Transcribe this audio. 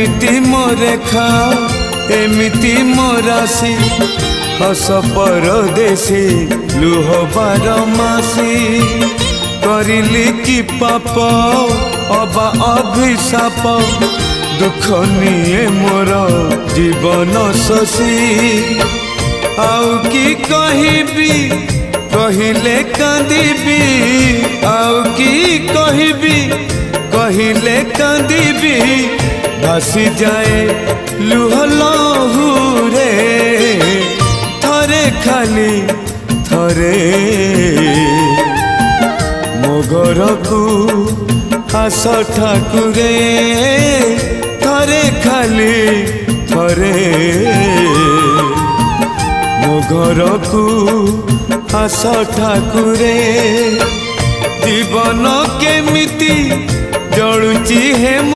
एमिति मो रेखा एमिति मो राशि हस परदेसी लुह बारमासी करिली कि पाप अबा अभिशाप दुख निये मोर जीवन शशि आउ कि कहबी कहिले कांदिबी आउ कि कहबी कहिले कांदिबी भासी जाए लुह लहुरे थरे खाली थरे मो घर को आस ठाकुरे थरे खाली थरे मो घर को आस ठाकुरे जीवन केमिति जलुची हे।